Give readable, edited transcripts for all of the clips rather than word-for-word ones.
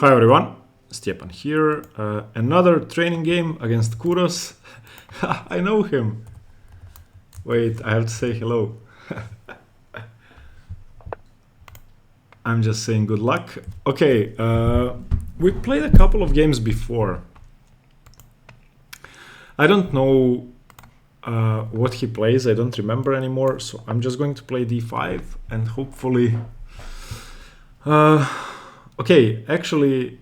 Hi everyone, Stepan here. Another training game against Kuros. I know him. Wait, I have to say hello. I'm just saying good luck. Okay, we played a couple of games before. I don't know what he plays, I don't remember anymore, so I'm just going to play d5 and hopefully... okay, actually,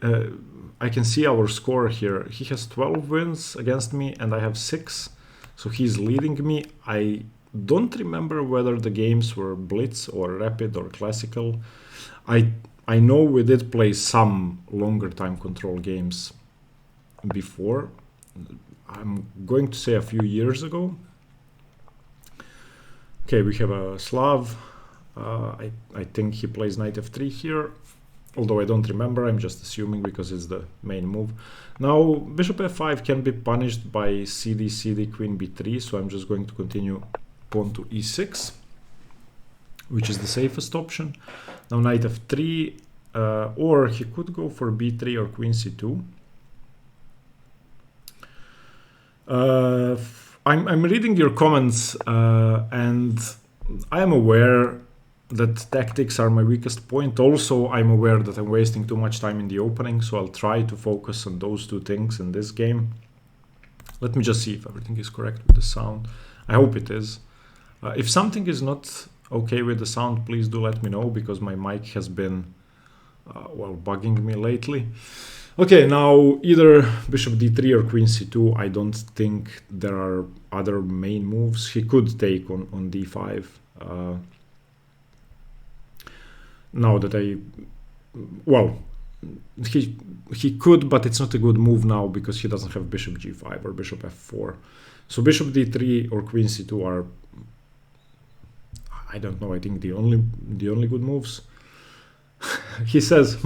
I can see our score here. He has 12 wins against me and I have 6, so he's leading me. I don't remember whether the games were Blitz or Rapid or Classical. I know we did play some longer time control games before. I'm going to say a few years ago. Okay, we have a Slav. I think he plays knight f3 here, although I don't remember, I'm just assuming because it's the main move. Now bishop f5 can be punished by cd, cd, queen b3, so I'm just going to continue pawn to e6, which is the safest option. Now knight f3, or he could go for b3 or queen c2. I'm reading your comments and I am aware that tactics are my weakest point. Also, I'm aware that I'm wasting too much time in the opening, so I'll try to focus on those two things in this game. Let me just see if everything is correct with the sound. I hope it is. If something is not okay with the sound, please do let me know, because my mic has been, well, bugging me lately. Okay, now either bishop d3 or queen c2. I don't think there are other main moves. He could take on d5. Now that well, he could, but it's not a good move now because he doesn't have bishop g5 or bishop f4. So bishop d3 or queen c2 are, I don't know, I think the only good moves. He says,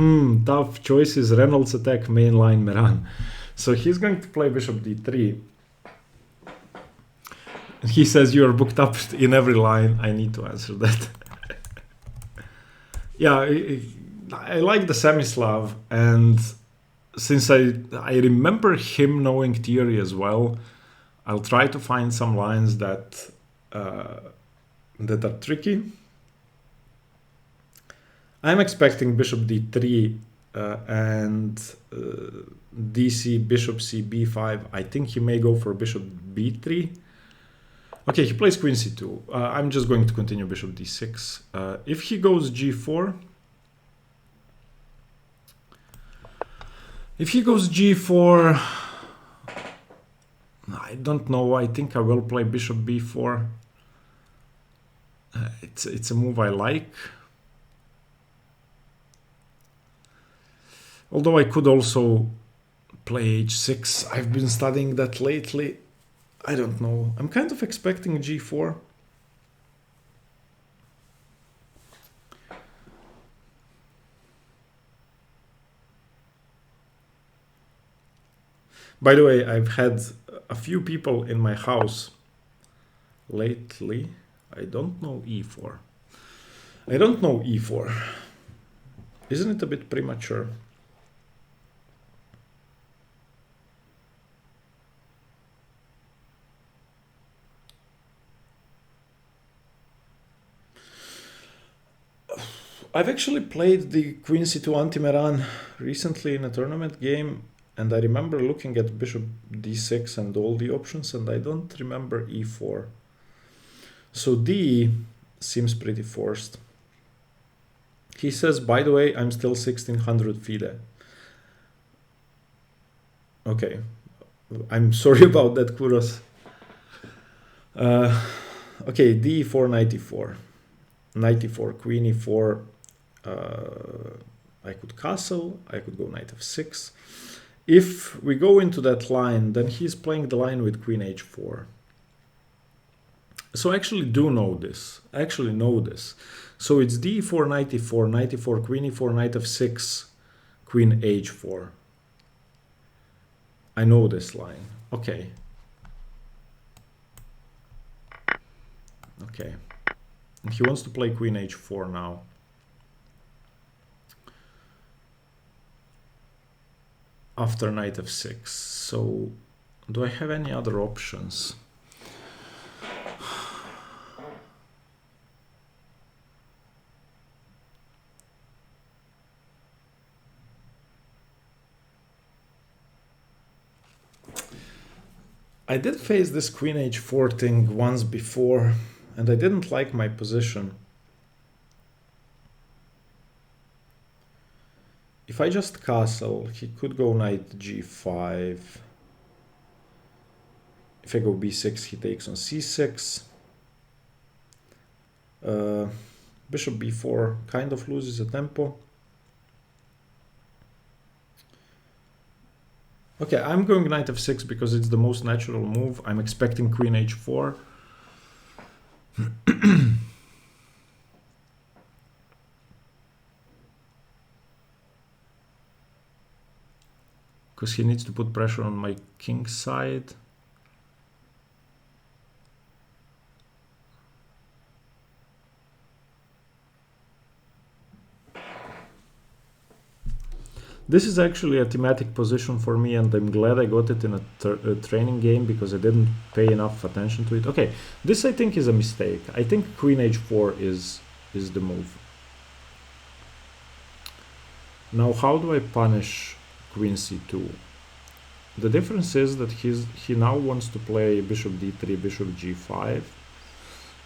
tough choices, Reynolds attack, mainline Meran. So he's going to play bishop d3. He says you are booked up in every line. I need to answer that. Yeah, I like the Semi-Slav, and since I remember him knowing theory as well, I'll try to find some lines that that are tricky. I'm expecting bishop d3 and dc, bishop c, b5. I think he may go for bishop b3. Okay, he plays queen c2. I'm just going to continue bishop d6. If he goes g4... If he goes g4... I don't know, I think I will play bishop b4. It's a move I like. Although I could also play h6. I've been studying that lately. I don't know. I'm kind of expecting g4. By the way, I've had a few people in my house lately. I don't know e4. I don't know e4. Isn't it a bit premature? I've actually played the queen c2 Anti Meran recently in a tournament game, and I remember looking at bishop d6 and all the options, and I don't remember e4. So d seems pretty forced. He says, by the way, I'm still 1600 FIDE. Okay, I'm sorry about that, Kuros. Okay, d4, knight e4. Knight e4, queen e4. I could castle, I could go knight f6. If we go into that line, then he's playing the line with queen h4. So I actually do know this. I actually know this. So it's d4, knight e4, knight e4, queen e4, knight f6, queen h4. I know this line. Okay. Okay. And he wants to play queen h4 now. after knight f6. So do I have any other options? I did face this queen h4 thing once before, and I didn't like my position. If I just castle, he could go knight g5. If I go b6, he takes on c6. Bishop b4 kind of loses a tempo. Okay, I'm going knight f6 because it's the most natural move. I'm expecting queen h4. Because he needs to put pressure on my king side. This is actually a thematic position for me, and I'm glad I got it in a training game because I didn't pay enough attention to it. Okay, this I think is a mistake. I think queen h4 is the move. Now, how do I punish queen c2? The difference is that he now wants to play bishop d3, bishop g5.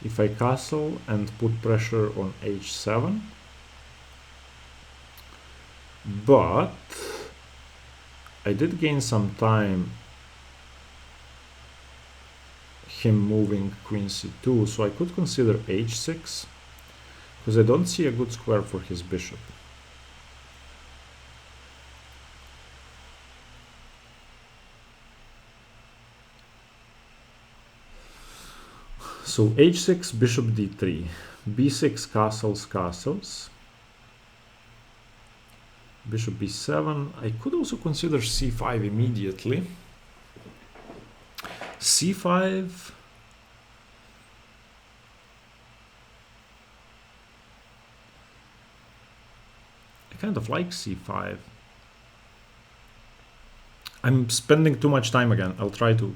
If I castle and put pressure on h7, but I did gain some time him moving queen c2, so I could consider h6 because I don't see a good square for his bishop. So h6, bishop d3, b6, castles, bishop b7. I could also consider c5 immediately. c5. I kind of like c5. I'm spending too much time again. I'll try to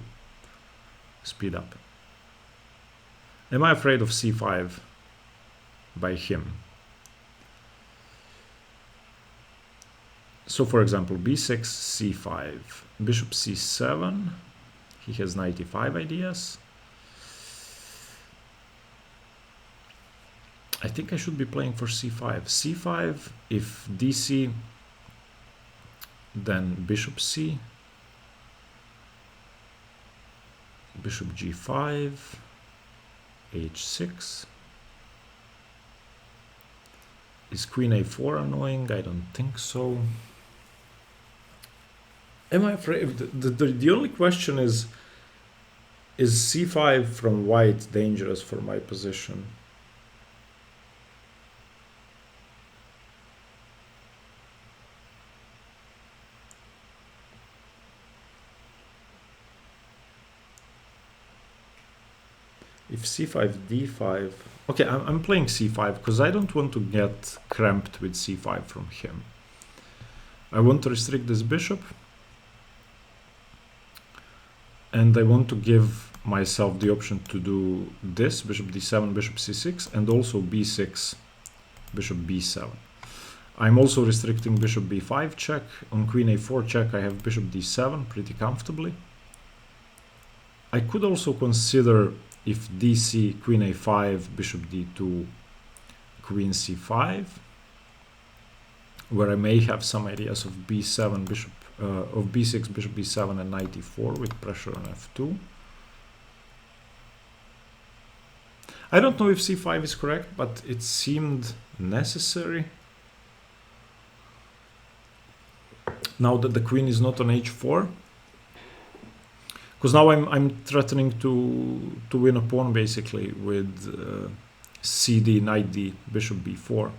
speed up. Am I afraid of c5 by him? So for example, b6, c5, bishop c7. He has knight e5 ideas. I think I should be playing for c5. c5, if dc, then bishop c, bishop g5, h6. Is queen a4 annoying? I don't think so. Am I afraid? The only question is c5 from white dangerous for my position? If c5, d5... Okay, I'm playing c5 because I don't want to get cramped with c5 from him. I want to restrict this bishop. And I want to give myself the option to do this, bishop d7, bishop c6, and also b6, bishop b7. I'm also restricting bishop b5 check. On queen a4 check, I have bishop d7 pretty comfortably. I could also consider if dc, queen a5, bishop d2, queen c5, where I may have some ideas of b7, bishop of b6, bishop b7, and knight e4 with pressure on f2. I don't know if c5 is correct, but it seemed necessary. Now that the queen is not on h4, because now I'm threatening to win a pawn basically with cd, knight d, bishop b4.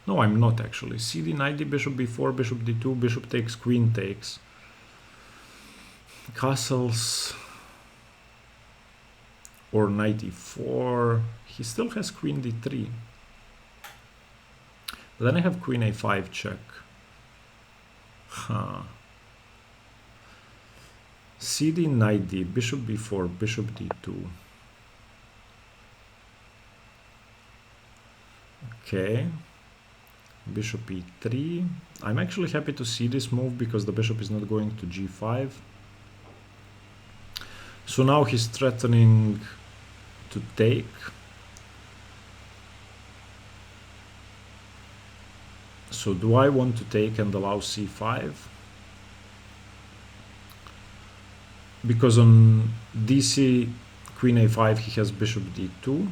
No, I'm not actually. cd, knight d, bishop b4, bishop d2, bishop takes, queen takes. Castles or knight e4. He still has queen d3. Then I have queen a5 check. Huh. CD, knight D, bishop B4, bishop D2. Okay. Bishop E3. I'm actually happy to see this move because the bishop is not going to G5. So now he's threatening to take. So do I want to take and allow C5? Because on DC, Queen A5, he has bishop D2.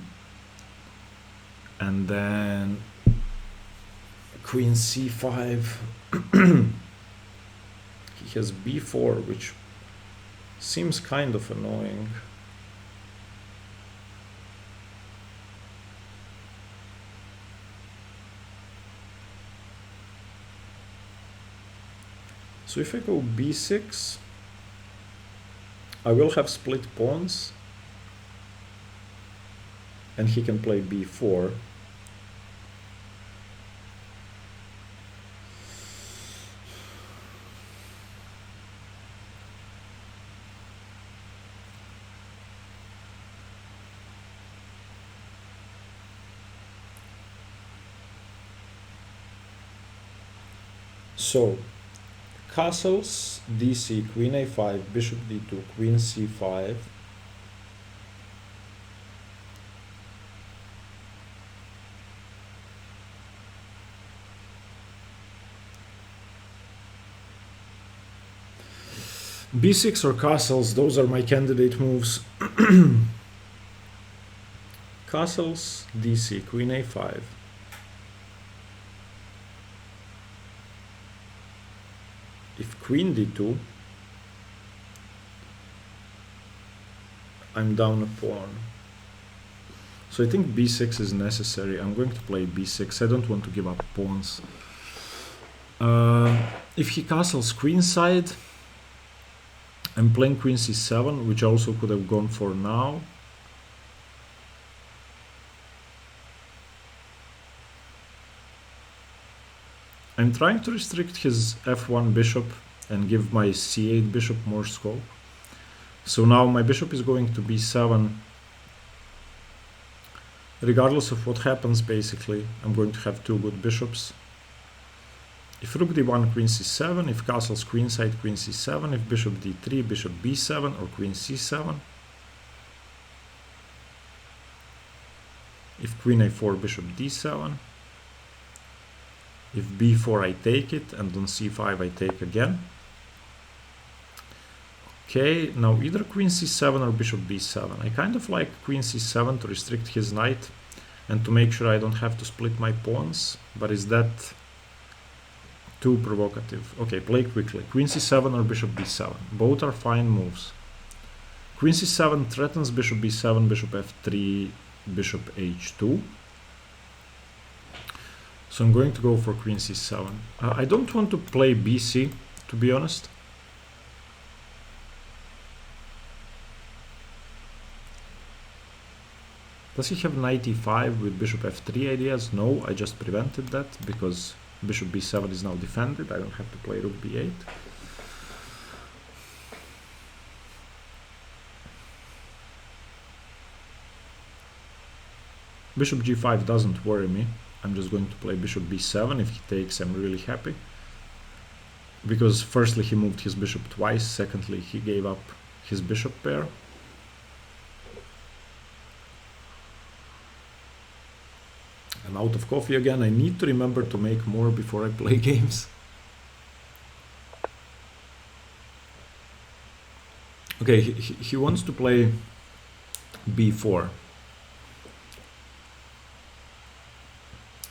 And then Queen C5. He has B4, which seems kind of annoying. So if I go B6, I will have split pawns, and he can play B4. So, castles, DC, Queen A5, Bishop D2, Queen C5. B6 or castles, those are my candidate moves. Castles, DC, Queen A5. If Queen D2, I'm down a pawn. So I think B6 is necessary. I'm going to play B6. I don't want to give up pawns. If he castles queenside, I'm playing Queen C7, which I also could have gone for now. I'm trying to restrict his F1 bishop and give my C8 bishop more scope. So now my bishop is going to B7. Regardless of what happens, basically, I'm going to have two good bishops. If Rook D1, Queen C7, if castles queenside, Queen C7, if Bishop D3, Bishop B7 or Queen C7. If Queen A4, Bishop D7. If B4 I take it, and on C5 I take again. Okay, now either Queen C7 or Bishop B7. I kind of like Queen C7 to restrict his knight and to make sure I don't have to split my pawns, but is that too provocative? Okay, play quickly. Queen C7 or Bishop B7. Both are fine moves. Queen C7 threatens Bishop B7, Bishop F3, Bishop H2. So I'm going to go for Queen C7. I don't want to play BC, to be honest. Does he have knight e5 with Bishop F3 ideas? No, I just prevented that because Bishop B7 is now defended. I don't have to play Rook B8. Bishop G5 doesn't worry me. I'm just going to play Bishop B7. If he takes, I'm really happy. Because firstly, he moved his bishop twice. Secondly, he gave up his bishop pair. I'm out of coffee again. I need to remember to make more before I play games. Okay, he wants to play B4.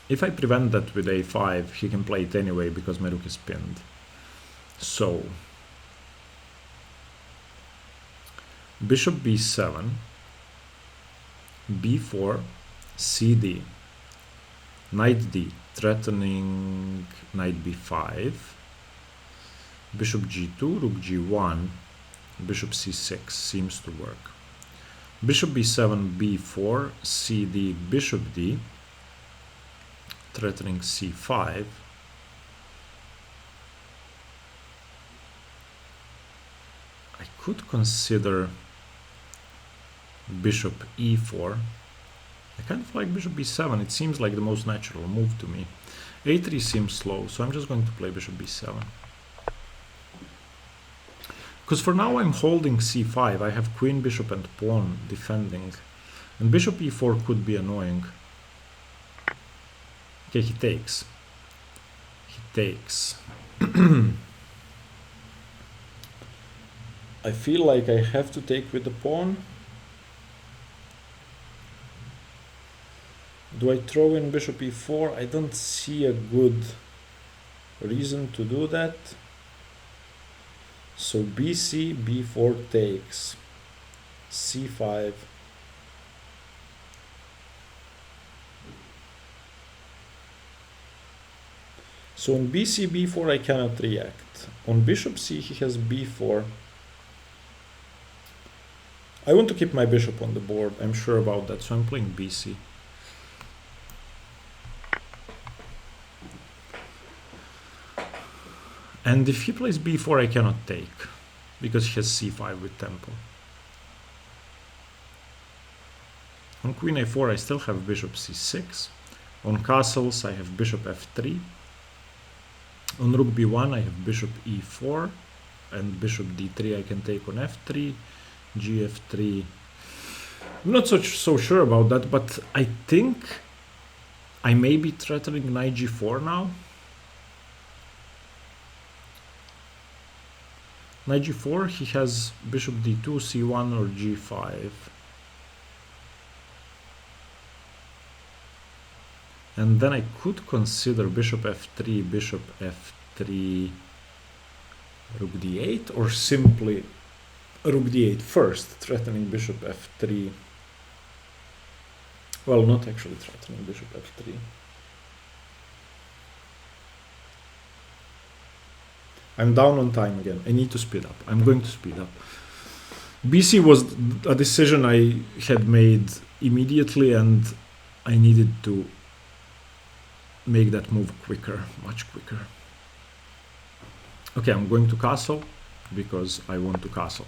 If I prevent that with A5, he can play it anyway because my rook is pinned. So, Bishop B7, B4, CD, Knight D, threatening Knight B5, Bishop G2, Rook G1, Bishop C6 seems to work. Bishop B7, B4, CD, Bishop D, threatening C5, I could consider bishop e4. I kind of like bishop b7. It seems like the most natural move to me. a3 seems slow, so I'm just going to play bishop b7. Because for now I'm holding c5. I have queen, bishop and pawn defending. And bishop e4 could be annoying. Okay, he takes. He takes. I feel like I have to take with the pawn. Do I throw in bishop e4? I don't see a good reason to do that. So bc, b4 takes. c5. So on bc, b4 I cannot react. On bishop c he has b4. I want to keep my bishop on the board, I'm sure about that, so I'm playing bc. And if he plays b4 I cannot take, because he has c5 with tempo. On queen a4 I still have bishop c6. On castles I have bishop f3. On rook b1 I have bishop e4 and bishop d3 I can take on f3, gf3. I'm not so sure about that, but I think I may be threatening knight g4 now. Knight g4, he has bishop d2, c1 or g5. And then I could consider bishop f3, bishop f3, rook d8, or simply rook d8 first, threatening bishop f3. Well, not actually threatening bishop f3. I'm down on time again. I need to speed up. I'm going to speed up. BC was a decision I had made immediately, and I needed to make that move quicker, much quicker. Okay, I'm going to castle because I want to castle.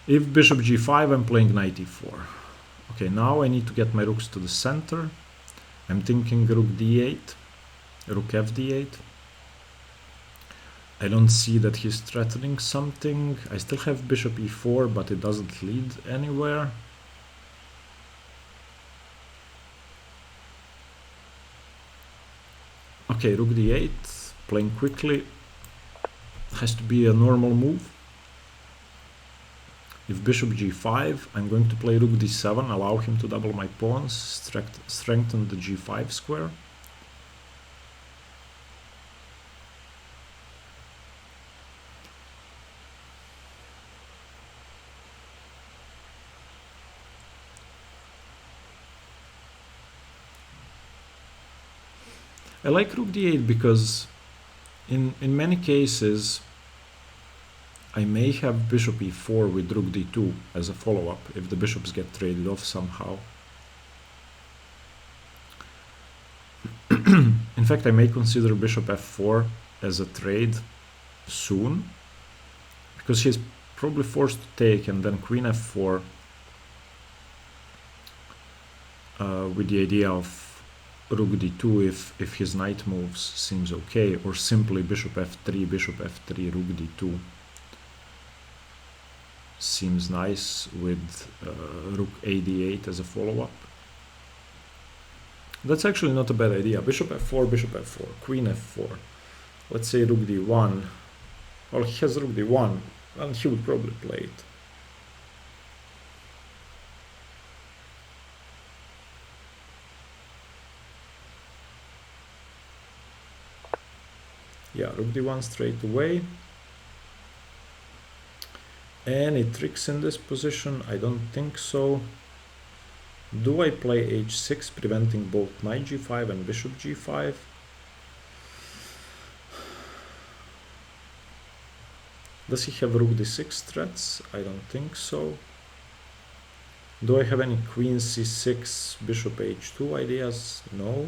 If bishop g5, I'm playing knight e4. Okay, now I need to get my rooks to the center. I'm thinking rook d8, rook f d8. I don't see that he's threatening something. I still have bishop e4, but it doesn't lead anywhere. Okay, rook d8, playing quickly. Has to be a normal move. If bishop g5, I'm going to play rook d7, allow him to double my pawns, strengthen the g5 square. I like rook d8 because in many cases I may have bishop e4 with rook d2 as a follow-up if the bishops get traded off somehow. In fact, I may consider bishop f4 as a trade soon, because he's probably forced to take, and then queen f4 with the idea of rook d2 if his knight moves seems okay, or simply bishop f3, rook d2 seems nice with rook a d8 as a follow-up. That's actually not a bad idea. Bishop f4, queen f4. Let's say rook d1. Well, he has rook d1, and he would probably play it. Yeah, rook d1 straight away. Any tricks in this position? I don't think so. Do I play h6, preventing both knight g5 and bishop g5? Does he have rook d6 threats? I don't think so. Do I have any queen c6, bishop h2 ideas? No.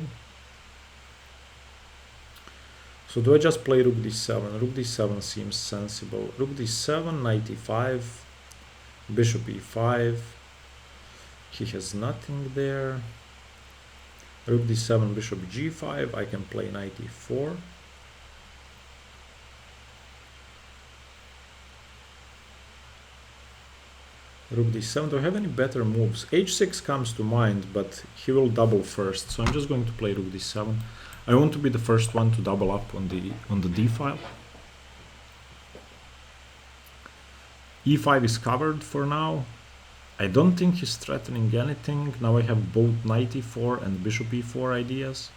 So do I just play rook d7? Rook d7 seems sensible. Rook d7, knight e5, bishop e5. He has nothing there. Rook d7, bishop g5. I can play knight e4. Rook d7. Do I have any better moves? h6 comes to mind, but he will double first, so I'm just going to play rook d7. I want to be the first one to double up on the d file. e5 is covered for now. I don't think he's threatening anything. Now I have both knight e4 and bishop e4 ideas.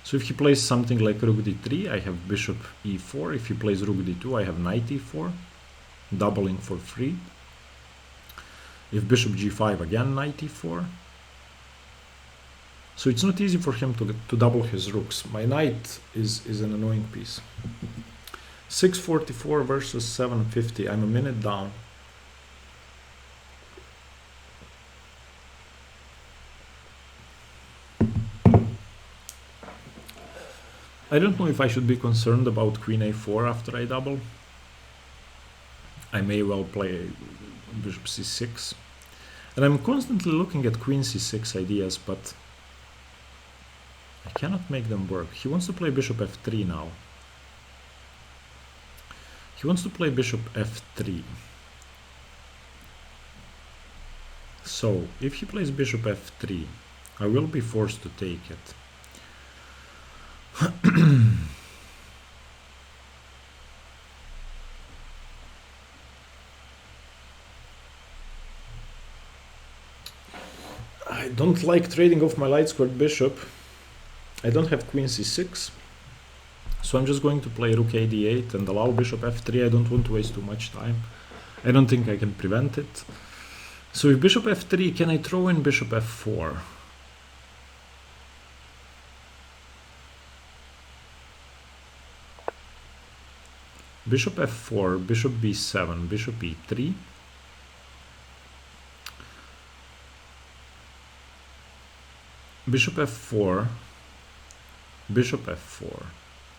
So if he plays something like rook d3, I have bishop e4. If he plays rook d2, I have knight e4, doubling for free. If bishop g5, again knight e4. So it's not easy for him to double his rooks. My knight is an annoying piece. 644 versus 750. I'm a minute down. I don't know if I should be concerned about queen a4 after I double. I may well play bishop c6. And I'm constantly looking at queen c6 ideas, but I cannot make them work. He wants to play bishop f3 now. He wants to play bishop f3. So, if he plays bishop f3, I will be forced to take it. I don't like trading off my light squared bishop. I don't have queen c6, so I'm just going to play rook a d8 and allow bishop f3. I don't want to waste too much time. I don't think I can prevent it. So if bishop f3, can I throw in bishop f4? Bishop f4, bishop b7, bishop e3. Bishop f4, bishop f4,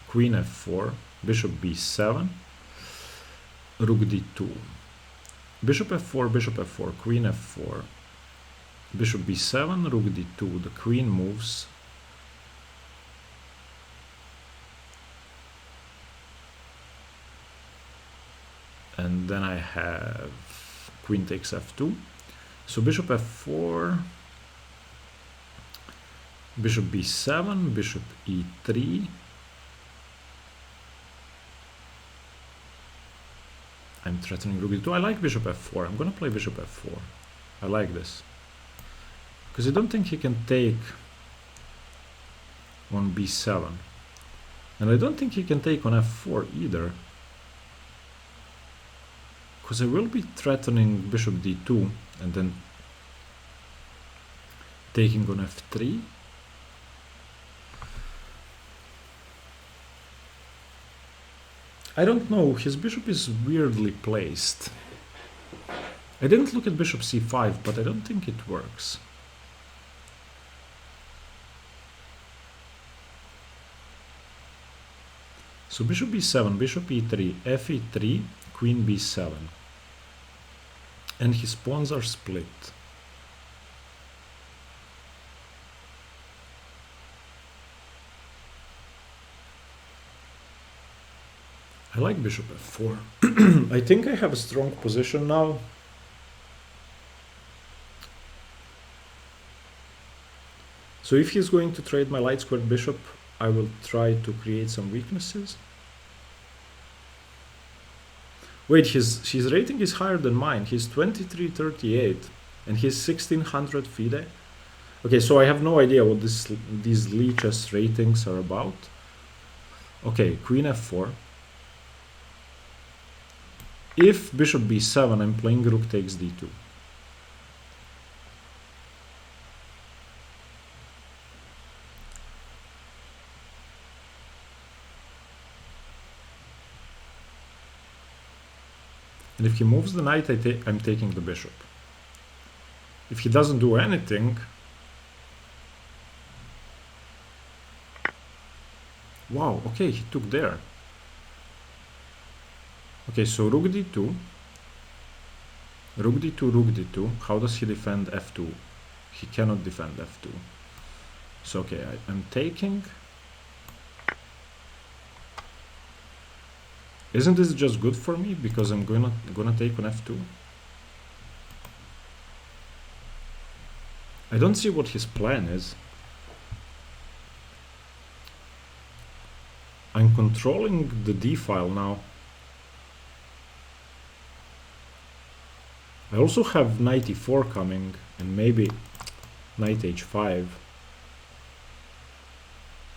queen f4, bishop b7, rook d2. Bishop f4, bishop f4, queen f4, bishop b7, rook d2. The queen moves. And then I have queen takes f2. So bishop f4, bishop b7, bishop e3. I'm threatening rook d2. I like bishop f4. I'm gonna play bishop f4. I like this. Because I don't think he can take on b7. And I don't think he can take on f4 either. Because I will be threatening bishop d2 and then taking on f3. I don't know, his bishop is weirdly placed. I didn't look at bishop c5, but I don't think it works. So bishop b7, bishop e3, fe3, queen b7. And his pawns are split. I like bishop f4. I think I have a strong position now. So if he's going to trade my light squared bishop, I will try to create some weaknesses. Wait, his rating is higher than mine. He's 2338 and he's 1600 FIDE. Okay, so I have no idea what these leeches ratings are about. Okay, queen f4. If bishop b7, I'm playing rook takes d2. And if he moves the knight, I'm taking the bishop. If he doesn't do anything... Wow, okay, he took there. Okay, so rook d2. Rook d2, rook d2. How does he defend f2? He cannot defend f2. So okay, I'm taking. Isn't this just good for me because I'm gonna take on f2? I don't see what his plan is. I'm controlling the d file now. I also have knight e4 coming and maybe knight h5.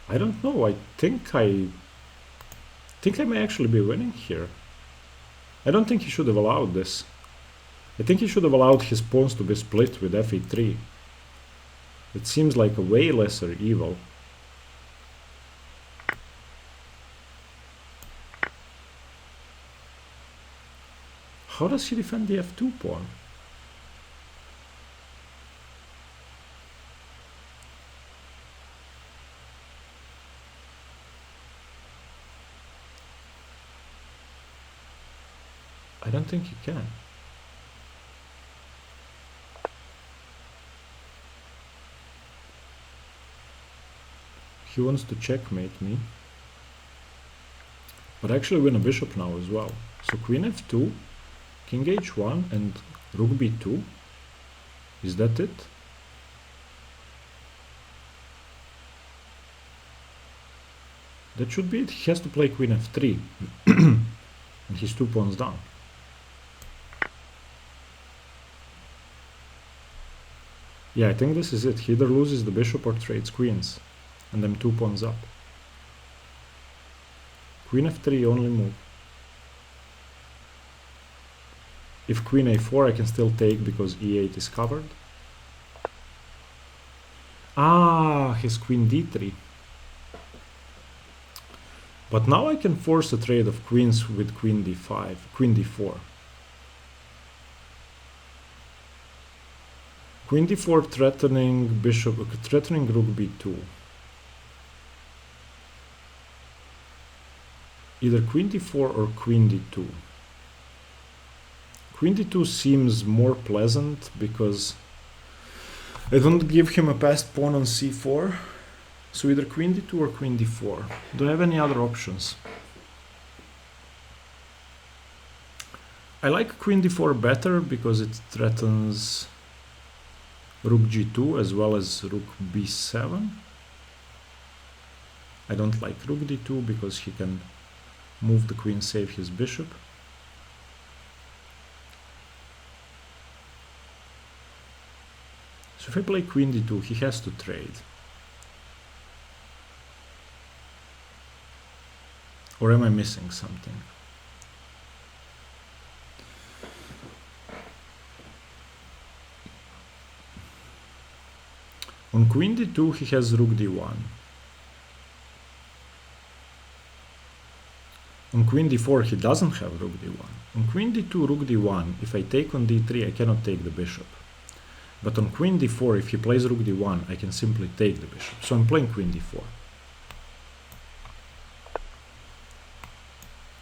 I don't know. I think I may actually be winning here. I don't think he should have allowed this. I think he should have allowed his pawns to be split with fe3. It seems like a way lesser evil. How does he defend the f2 pawn? I don't think he can. He wants to checkmate me. But I actually win a bishop now as well. So queen f2, king h1 and rook b2. Is that it? That should be it. He has to play queen f3. And he's 2 pawns down. Yeah, I think this is it. He either loses the bishop or trades queens. And I'm 2 pawns up. Queen f3 only move. If queen a4 I can still take because e8 is covered. Ah, his queen d3. But now I can force a trade of queens with queen d5, queen d4. Queen d4 threatening bishop, threatening rook b2. Either queen d4 or queen d2. Queen d2 seems more pleasant because I don't give him a passed pawn on c4. So either queen d2 or queen d4. Do I have any other options? I like queen d4 better because it threatens rook g2 as well as rook b7. I don't like rook d2 because he can move the queen, save his bishop. So if I play queen d2, he has to trade. Or am I missing something? On queen d2 he has rook d1. On queen d4 he doesn't have rook d1. On queen d2, rook d1, if I take on d3 I cannot take the bishop. But on queen d4 if he plays rook d1 I can simply take the bishop. So I'm playing queen d4.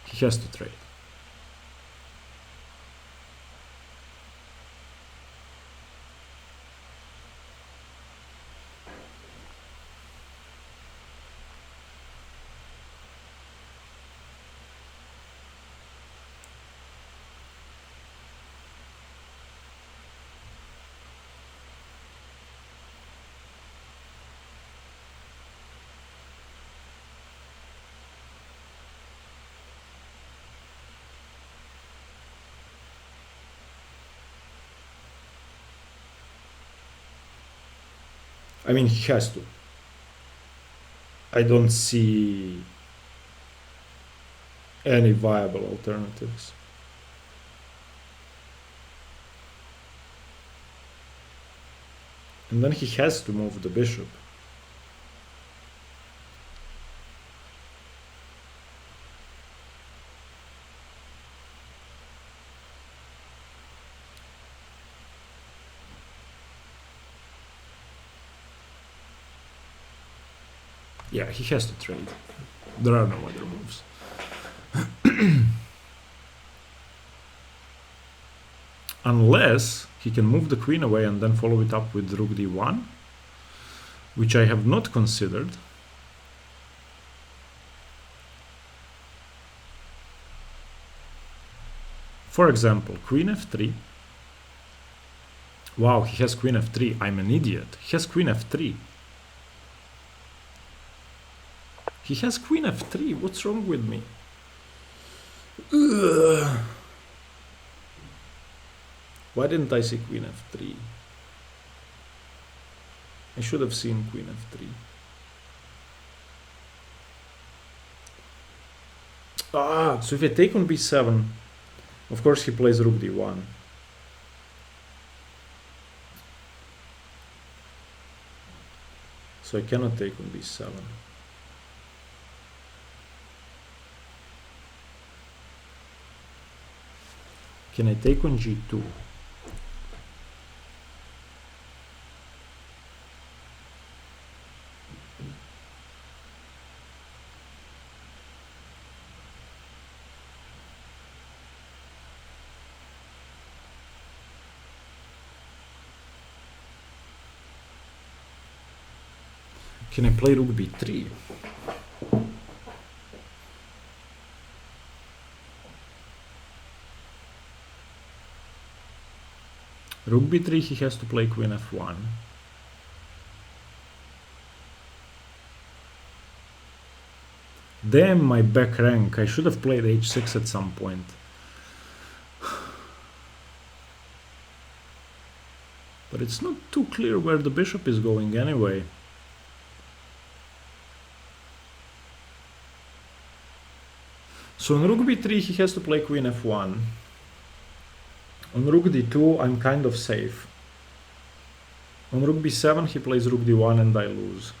He has to trade. I mean, he has to. I don't see any viable alternatives. And then he has to move the bishop. Yeah, he has to trade. There are no other moves. Unless he can move the queen away and then follow it up with rook d1, which I have not considered. For example, queen f3. Wow, he has queen f3. I'm an idiot. He has queen f3. He has queen f3. What's wrong with me? Ugh. Why didn't I see queen f3? I should have seen queen f3. Ah, so if I take on b7, of course he plays rook d1. So I cannot take on b7. Can I take on g2? Can I play rook b3? Rook b3, he has to play queen f1. Damn, my back rank. I should have played h6 at some point. But it's not too clear where the bishop is going anyway. So on rook b3 he has to play queen f1. On rook d2 I'm kind of safe. On rook b7 he plays rook d1 and I lose.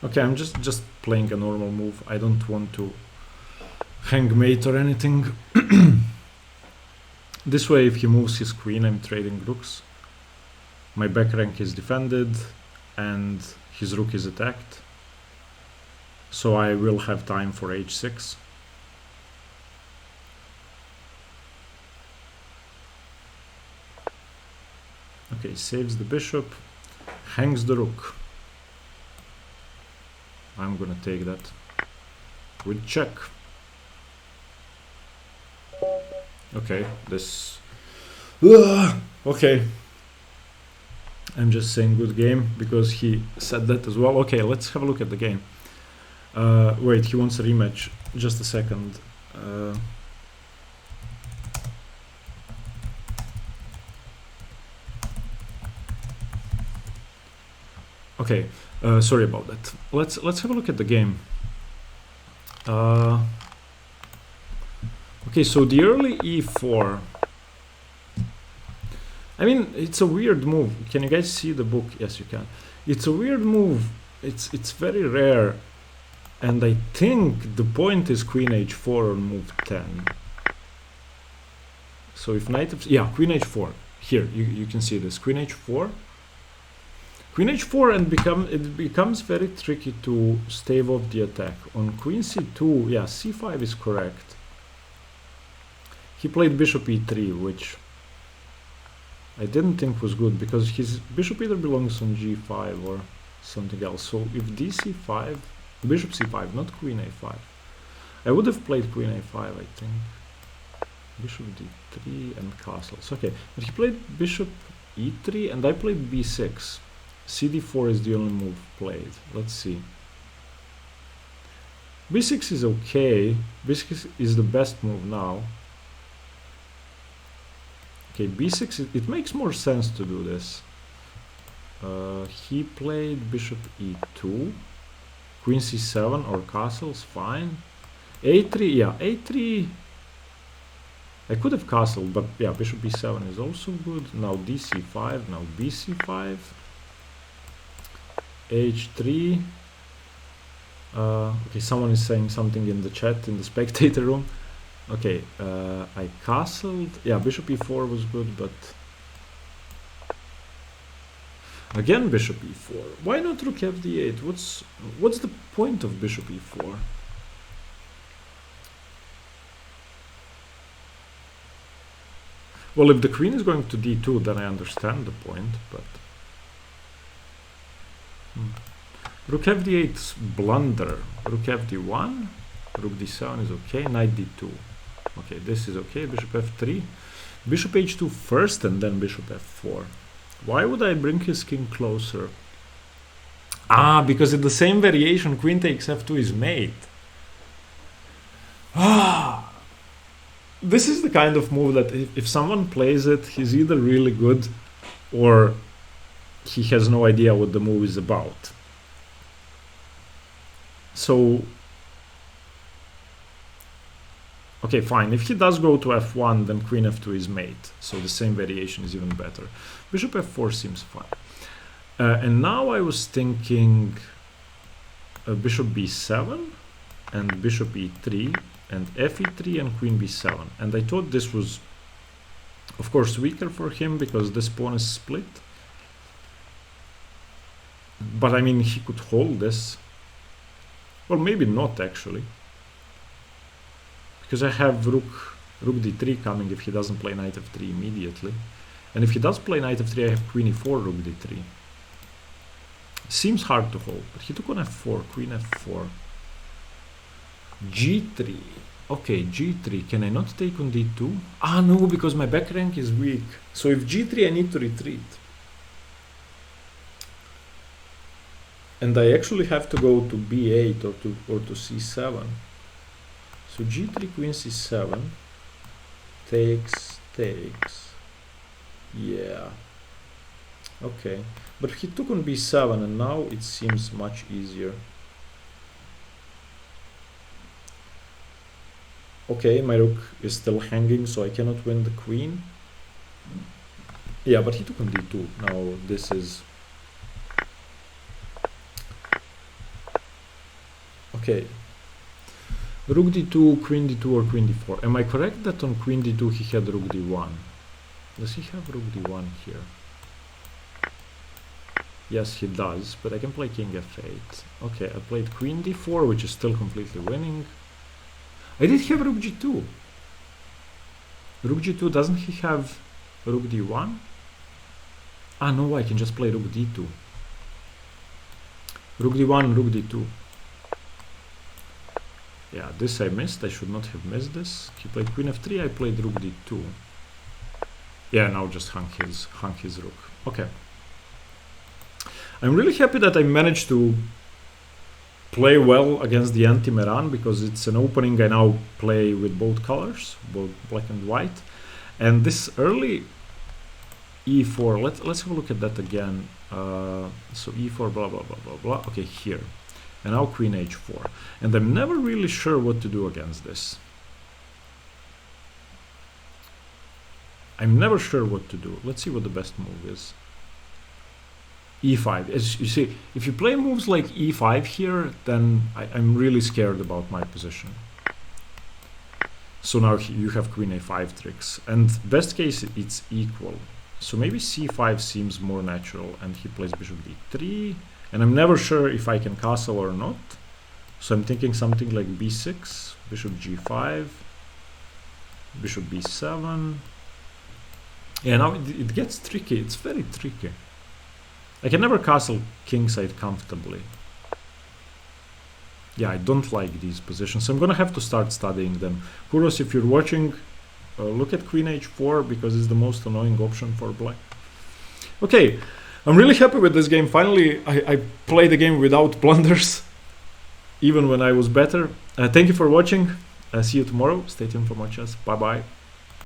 Okay, I'm just playing a normal move. I don't want to hang mate or anything. This way, if he moves his queen, I'm trading rooks. My back rank is defended and his rook is attacked. So I will have time for h6. Okay, saves the bishop, hangs the rook. I'm gonna take that with check. Okay, this... okay. I'm just saying good game because he said that as well. Okay, let's have a look at the game. Wait, he wants a rematch. Just a second. Okay, sorry about that. Let's have a look at the game. Okay, so the early e4. I mean, it's a weird move. Can you guys see the book? Yes, you can. It's a weird move. It's very rare, and I think the point is queen h4 on move 10. So if knight f, yeah, queen h4. Here you can see this queen h4. Queen h4 and it becomes very tricky to stave off the attack. On queen c2, yeah, c5 is correct. He played bishop e3, which I didn't think was good because his bishop either belongs on g5 or something else. So if dc5, bishop c5, not queen a5. I would have played queen a5, I think. Bishop d3 and castles. Okay, but he played bishop e3 and I played b6. cd4 is the only move played. Let's see. b6 is okay. b6 is the best move now. Okay, b6, it makes more sense to do this. He played bishop e2, queen c7 or castles, fine. a3, yeah, a3, I could have castled, but yeah, bishop b7 is also good. Now dc5, now bc5, h3, Okay, someone is saying something in the chat in the spectator room. Okay, I castled. Yeah, bishop e4 was good, but again bishop e4. Why not rook fd8? What's the point of bishop e4? Well, if the queen is going to d2, then I understand the point, but rook fd8 's blunder. Rook fd1, rook d7 is okay, knight d2. Okay, this is okay, bishop f3. Bishop h2 first and then bishop f4. Why would I bring his king closer? Ah, because in the same variation, queen takes f2 is mate. Ah, this is the kind of move that if someone plays it, he's either really good or he has no idea what the move is about. So, okay, fine. If he does go to f1, then queen f2 is mate. So the same variation is even better. Bishop f4 seems fine. And now I was thinking bishop b7 and bishop e3 and fe3 and queen b7. And I thought this was, of course, weaker for him because this pawn is split. But I mean, he could hold this. Well, maybe not actually. Because I have rook d3 coming if he doesn't play knight f3 immediately. And if he does play knight f3, I have queen e4, rook d3. Seems hard to hold, but he took on f4, queen f4. g3. Okay, g3. Can I not take on d2? Ah, no, because my back rank is weak. So if g3, I need to retreat. And I actually have to go to b8 or to c7. So g3, queen c7. Takes. Yeah. Okay. But he took on b7 and now it seems much easier. Okay, my rook is still hanging, so I cannot win the queen. Yeah, but he took on d2. Now this is... Okay. Rook d2, queen d2 or queen d4. Am I correct that on queen d2 he had rook d1? Does he have rook d1 here? Yes, he does, but I can play king f8. Okay, I played queen d4, which is still completely winning. I did have rook g2. Rook g2, doesn't he have rook d1? Ah, no, I can just play rook d2. Rook d1, rook d2. Yeah, this I missed. I should not have missed this. He played queen f3, I played rook d2. Yeah, now just hung his rook. Okay. I'm really happy that I managed to play well against the Anti Meran because it's an opening I now play with both colors, both black and white. And this early e4, let's have a look at that again. So e4, blah, blah, blah, blah, blah. Okay, here. And now queen h4. And I'm never really sure what to do against this. I'm never sure what to do. Let's see what the best move is. e5. As you see, if you play moves like e5 here, then I'm really scared about my position. So now you have queen a5 tricks. And best case, it's equal. So maybe c5 seems more natural. And he plays bishop d3. And I'm never sure if I can castle or not. So I'm thinking something like b6, bishop g5, bishop b7. Yeah, now it gets tricky. It's very tricky. I can never castle kingside comfortably. Yeah, I don't like these positions. So I'm gonna have to start studying them. Kuros, if you're watching, look at queen h4 because it's the most annoying option for black. Okay, I'm really happy with this game. Finally, I played the game without blunders, even when I was better. Thank you for watching. See you tomorrow. Stay tuned for more chess. Bye bye.